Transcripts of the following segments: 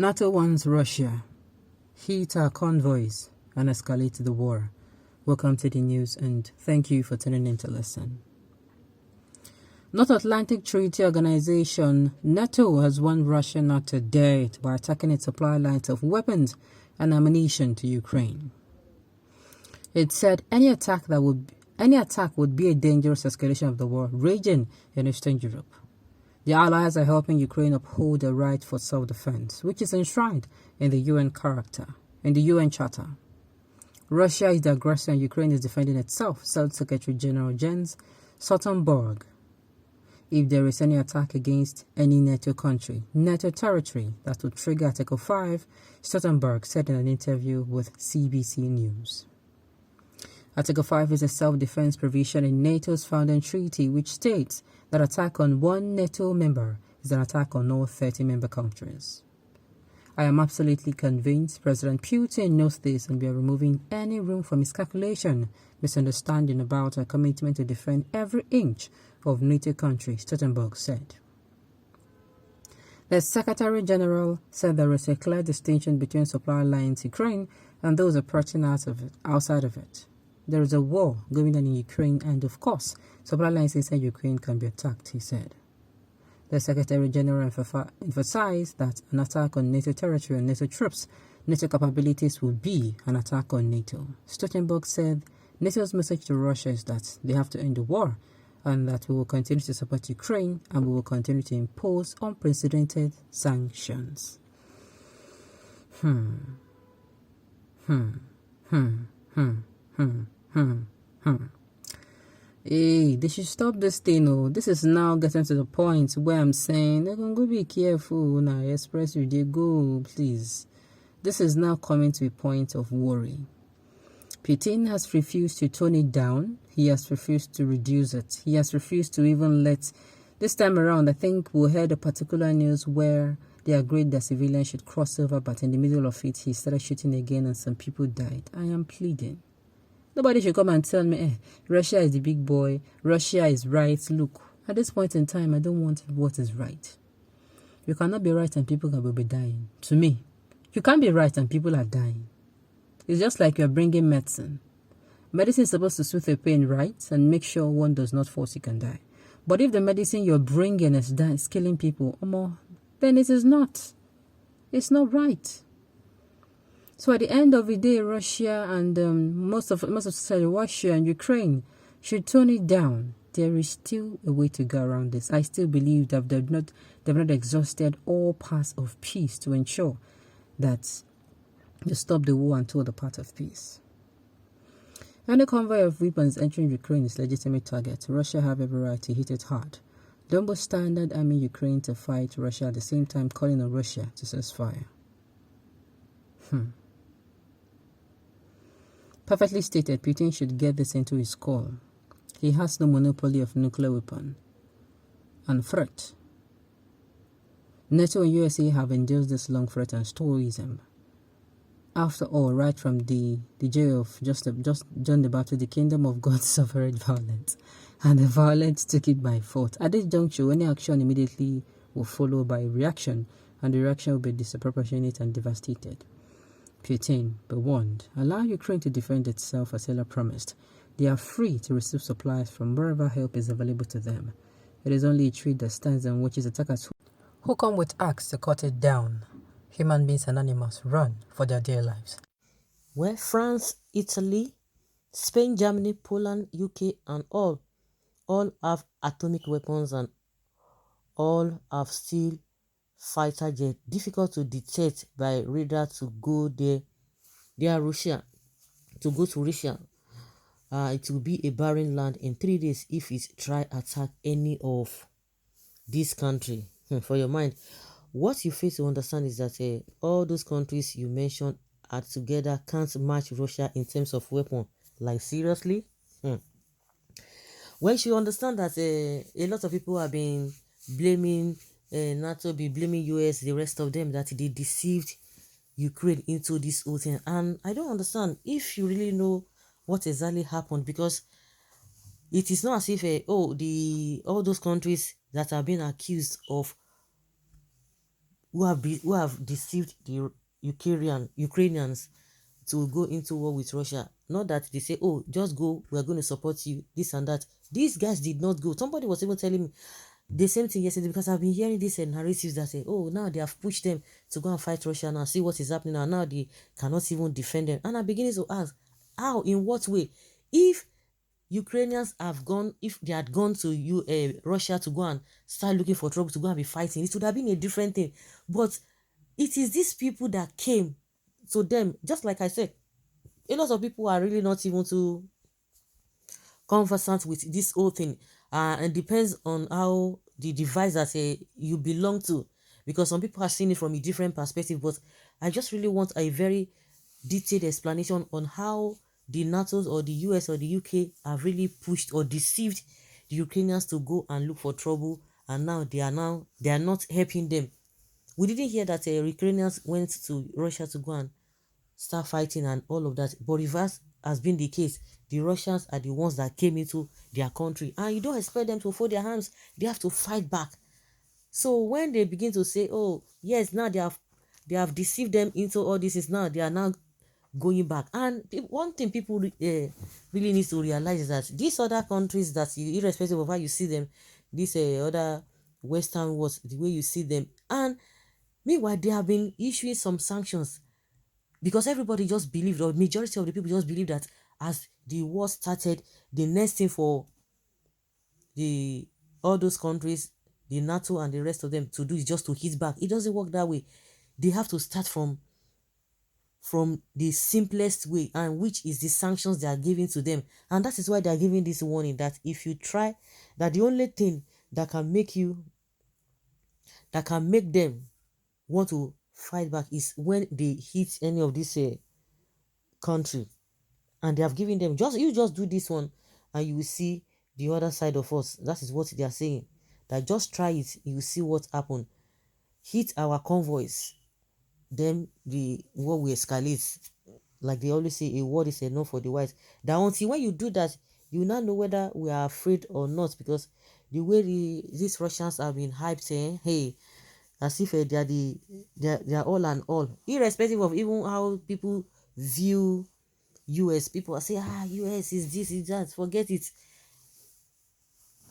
NATO wants Russia. Heat our convoys and escalate the war. Welcome to the news and thank you for tuning in to listen. North Atlantic Treaty Organization NATO has warned Russia not to dare it by attacking its supply lines of weapons and ammunition to Ukraine. It said any attack would be a dangerous escalation of the war raging in Eastern Europe. The Allies are helping Ukraine uphold the right for self-defense, which is enshrined in the UN Charter. Russia is the aggressor and Ukraine is defending itself, said Secretary General Jens Stoltenberg. If there is any attack against any NATO country, NATO territory, that would trigger Article 5, Stoltenberg said in an interview with CBC News. Article 5 is a self-defense provision in NATO's founding treaty, which states that attack on one NATO member is an attack on all 30 member countries. I am absolutely convinced President Putin knows this, and we are removing any room for miscalculation, misunderstanding about our commitment to defend every inch of NATO country, Stoltenberg said. The Secretary General said there is a clear distinction between supply lines in Ukraine and those operating outside of it. There is a war going on in Ukraine, and of course, supply lines inside Ukraine can be attacked, he said. The Secretary General emphasized that an attack on NATO territory and NATO troops, NATO capabilities will be an attack on NATO. Stoltenberg said NATO's message to Russia is that they have to end the war and that we will continue to support Ukraine and we will continue to impose unprecedented sanctions. Hey, they should stop this thing. Oh, this is now getting to the point where I'm saying they're going to be careful now. Express you, they go, please. This is now coming to a point of worry. Putin has refused to tone it down. He has refused to reduce it. He has refused to even let. This time around, I think we heard a particular news where they agreed that civilians should cross over, but in the middle of it, he started shooting again and some people died. I am pleading. Nobody should come and tell me, Russia is the big boy, Russia is right. Look, at this point in time, I don't want what is right. You cannot be right and people can be dying. To me, you can't be right and people are dying. It's just like you're bringing medicine. Medicine is supposed to soothe the pain, right? And make sure one does not fall sick and die. But if the medicine you're bringing is killing people, then it is not. It's not right. So at the end of the day, Russia and most of society, Russia and Ukraine should tone it down. There is still a way to go around this. I still believe that they've not exhausted all paths of peace to ensure that they stop the war until the path of peace. Any convoy of weapons entering Ukraine is a legitimate target. Russia have every right to hit it hard. Double standard arming Ukraine to fight Russia at the same time calling on Russia to cess fire. Perfectly stated, Putin should get this into his call. He has no monopoly of nuclear weapon and threat. NATO and USA have endured this long threat and stoicism. After all, right from the day of just John the Baptist, the kingdom of God suffered violence, and the violence took it by force. At this juncture, any action immediately will follow by reaction, and the reaction will be disproportionate and devastated. Putin, be warned. Allow Ukraine to defend itself as Hitler promised. They are free to receive supplies from wherever help is available to them. It is only a tree that stands and watches attackers who come with axe to cut it down. Human beings and animals run for their dear lives. Where France, Italy, Spain, Germany, Poland, UK, and all have atomic weapons and all have steel fighter jet, difficult to detect by radar to go there. They are Russia. To go to Russia, it will be a barren land in 3 days if it try attack any of this country. For your mind, what you fail to understand is that all those countries you mentioned are together can't match Russia in terms of weapon. Like seriously? Well, you understand that a lot of people have been blaming NATO, blaming US, the rest of them, that they deceived Ukraine into this whole thing. And I don't understand if you really know what exactly happened, because it is not as if all those countries that are being accused of who have deceived the Ukrainians to go into war with Russia. Not that they say, oh, just go, we are going to support you, this and that. These guys did not go. Somebody was even telling me the same thing yesterday, because I've been hearing these narratives that say, oh, now they have pushed them to go and fight Russia now, see what is happening now. Now they cannot even defend them. And I'm beginning to ask, how, in what way? If Ukrainians have gone, if they had gone to Russia to go and start looking for trouble, to go and be fighting, it would have been a different thing. But it is these people that came to them, just like I said, a lot of people are really not even too conversant with this whole thing, and depends on how the device that you belong to, because some people are seeing it from a different perspective. But I just really want a very detailed explanation on how the NATO's or the US or the UK have really pushed or deceived the Ukrainians to go and look for trouble, and now they are not helping them. We didn't hear that Ukrainians went to Russia to go and start fighting and all of that, but reverse has been the case. The Russians are the ones that came into their country, and you don't expect them to fold their hands. They have to fight back. So when they begin to say, oh yes, now they have deceived them into all this, is now they are now going back. And one thing people really need to realize is that these other countries, that irrespective of how you see them, these other Western wars, the way you see them, and meanwhile they have been issuing some sanctions, because everybody just believed, or majority of the people just believe, that as the war started, the next thing for the all those countries, the NATO and the rest of them, to do is just to hit back. It doesn't work that way. They have to start from the simplest way, and which is the sanctions they are giving to them. And that is why they are giving this warning, that if you try, that the only thing that can make them want to fight back is when they hit any of this country. And they have given them, just do this one and you will see the other side of us. That is what they are saying, that just try it, you will see what happen. Hit our convoys, then the war will escalate. Like they always say, a word is enough for the wise. That until when you do that, you now know whether we are afraid or not, because the way these Russians have been hyped, hey, as if they are all and all, irrespective of even how people view US. People are saying, US is this, is that. Forget it.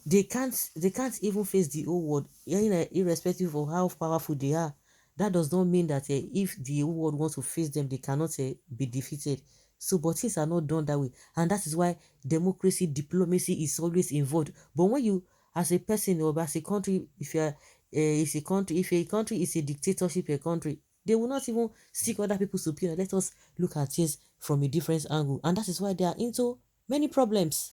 They can't even face the whole world, irrespective of how powerful they are. That does not mean that if the whole world wants to face them, they cannot be defeated. So, but things are not done that way, and that is why democracy, diplomacy is always involved. But when you, as a person or as a country, if you are if a country is a dictatorship, a country, they will not even seek other people's opinion. Let us look at things from a different angle, and that is why they are into many problems.